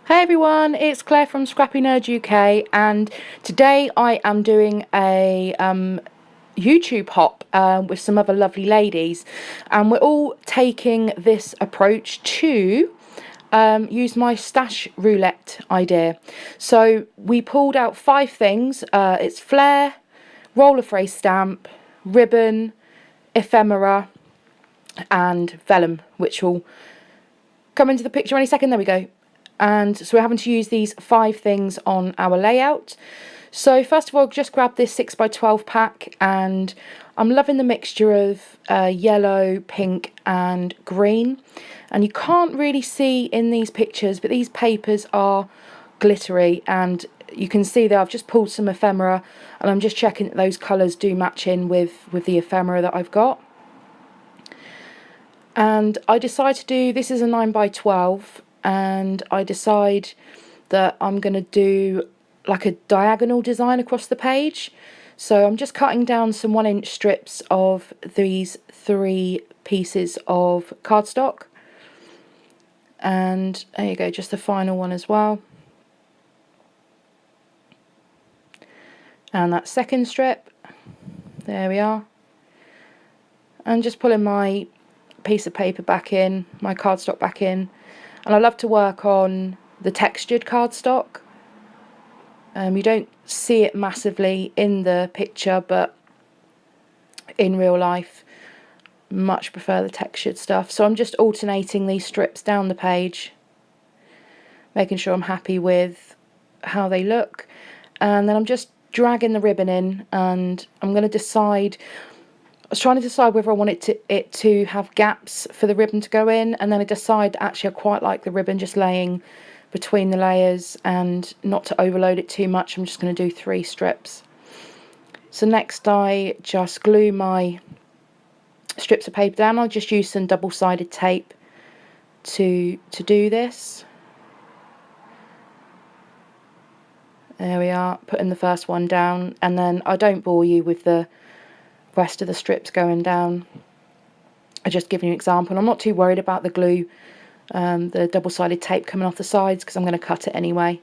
Hey everyone, it's Claire from Scrappy Nerd UK, and today I am doing a YouTube hop with some other lovely ladies, and we're all taking this approach to use my stash roulette idea. So we pulled out 5 things. It's flair, roller phrase stamp, ribbon, ephemera, and vellum, which will come into the picture any second. There we go. And so we're having to use these 5 things on our layout. So first of all, just grab this 6x12 pack, and I'm loving the mixture of yellow, pink and green. And you can't really see in these pictures, but these papers are glittery, and you can see that I've just pulled some ephemera, and I'm just checking that those colours do match in with the ephemera that I've got. And I decided to do, this is a 9x12, and I decide that I'm going to do like a diagonal design across the page. So I'm just cutting down some 1-inch strips of these 3 pieces of cardstock. And there you go, just the final one as well. And that second strip, there we are. And just pulling my piece of paper back in, my cardstock back in. And I love to work on the textured cardstock. You don't see it massively in the picture, but in real life, much prefer the textured stuff. So I'm just alternating these strips down the page, making sure I'm happy with how they look. And then I'm just dragging the ribbon in, and I'm going to decide. I was trying to decide whether I wanted it to have gaps for the ribbon to go in, and then I decided actually I quite like the ribbon just laying between the layers and not to overload it too much. I'm just going to do 3 strips. So next I just glue my strips of paper down. I'll just use some double-sided tape to do this. There we are, putting the first one down, and then I don't bore you with the rest of the strips going down. I just give you an example. I'm not too worried about the glue, the double-sided tape coming off the sides, because I'm going to cut it anyway.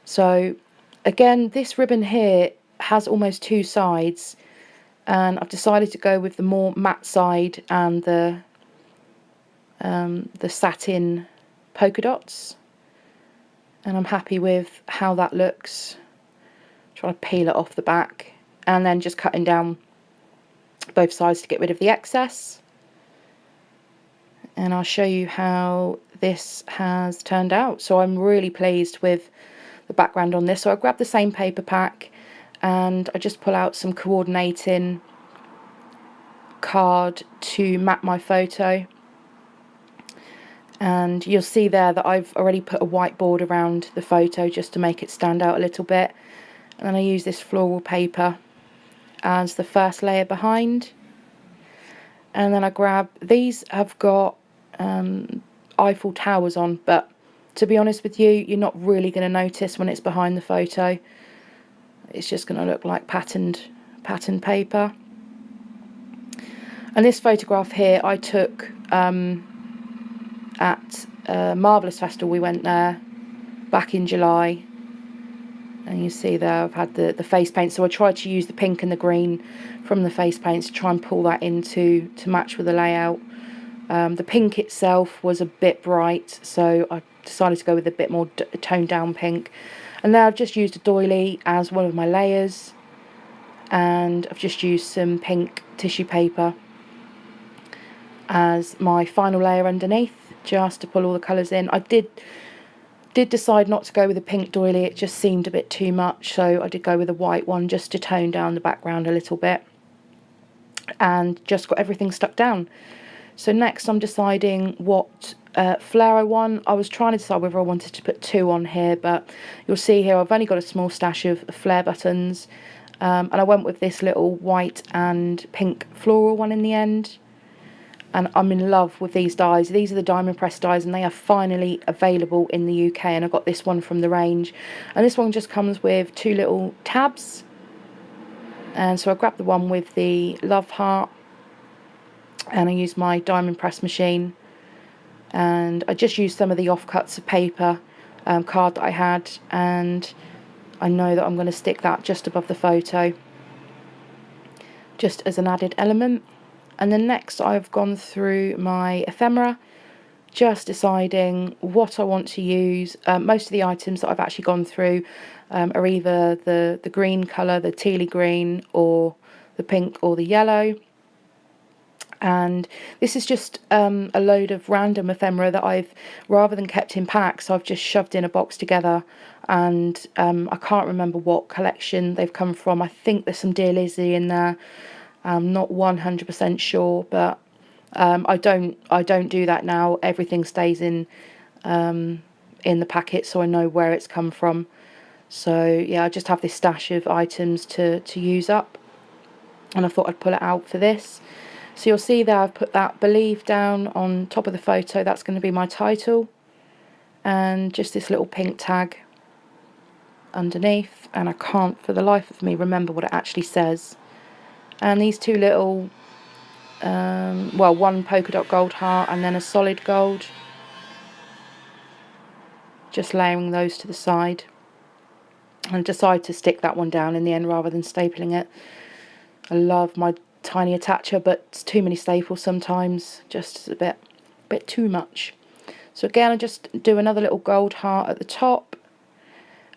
So again, this ribbon here has almost 2 sides, and I've decided to go with the more matte side and the satin polka dots, and I'm happy with how that looks. Try to peel it off the back, and then just cutting down both sides to get rid of the excess. And I'll show you how this has turned out. So I'm really pleased with the background on this. So I grabbed the same paper pack, and I just pull out some coordinating card to map my photo. And you'll see there that I've already put a whiteboard around the photo just to make it stand out a little bit. And then I use this floral paper as the first layer behind, and then I grab, these have got Eiffel Towers on, but to be honest with you, you're not really going to notice when it's behind the photo. It's just going to look like patterned paper. And this photograph here I took at Marvellous Festival. We went there back in July. And you see there I've had the face paint, so I tried to use the pink and the green from the face paints to try and pull that into to match with the layout. The pink itself was a bit bright, so I decided to go with a bit more toned down pink. And now I've just used a doily as one of my layers, and I've just used some pink tissue paper as my final layer underneath, just to pull all the colours in. I did decide not to go with a pink doily, it just seemed a bit too much, so I did go with a white one just to tone down the background a little bit, and just got everything stuck down. So next I'm deciding what flair I want. I was trying to decide whether I wanted to put 2 on here, but you'll see here I've only got a small stash of flair buttons, and I went with this little white and pink floral one in the end. And I'm in love with these dies. These are the diamond press dies, and they are finally available in the UK, and I got this one from the range. And this one just comes with 2 little tabs, and so I grabbed the one with the love heart, and I used my diamond press machine, and I just used some of the offcuts of paper card that I had, and I know that I'm going to stick that just above the photo, just as an added element. And then next I've gone through my ephemera, just deciding what I want to use. Most of the items that I've actually gone through are either the green colour, the tealy green, or the pink or the yellow. And this is just a load of random ephemera that I've, rather than kept in packs, I've just shoved in a box together. And I can't remember what collection they've come from. I think there's some Dear Lizzie in there. I'm not 100% sure, but I don't do that now. Everything stays in the packet, so I know where it's come from. So yeah, I just have this stash of items to use up, and I thought I'd pull it out for this. So you'll see there I've put that Believe down on top of the photo. That's going to be my title, and just this little pink tag underneath, and I can't for the life of me remember what it actually says. And these two little well, one polka dot gold heart and then a solid gold, just layering those to the side, and decide to stick that one down in the end rather than stapling it. I love my tiny attacher, but it's too many staples sometimes, just a bit too much. So again, I just do another little gold heart at the top,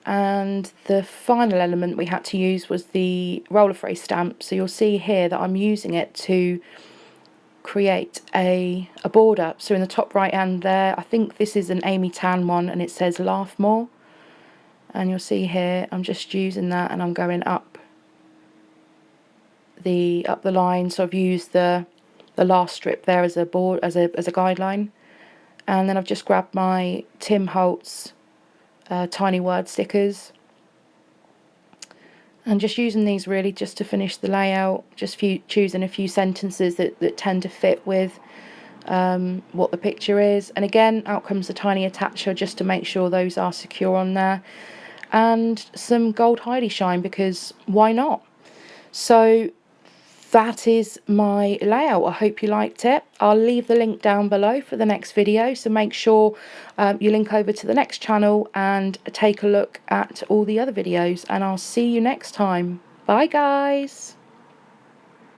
and the final element we had to use was the roller fray stamp. So you'll see here that I'm using it to create a border. So in the top right hand there, I think this is an Amy Tan one, and it says Laugh More, and you'll see here I'm just using that, and I'm going up the line. So I've used the last strip there as a board, as a guideline, and then I've just grabbed my Tim Holtz tiny word stickers, and just using these really just to finish the layout, just choosing a few sentences that tend to fit with what the picture is. And again, out comes the tiny attacher just to make sure those are secure on there, and some gold Heidi shine, because why not? So that is my layout. I hope you liked it. I'll leave the link down below for the next video, so make sure you link over to the next channel and take a look at all the other videos, and I'll see you next time. Bye guys.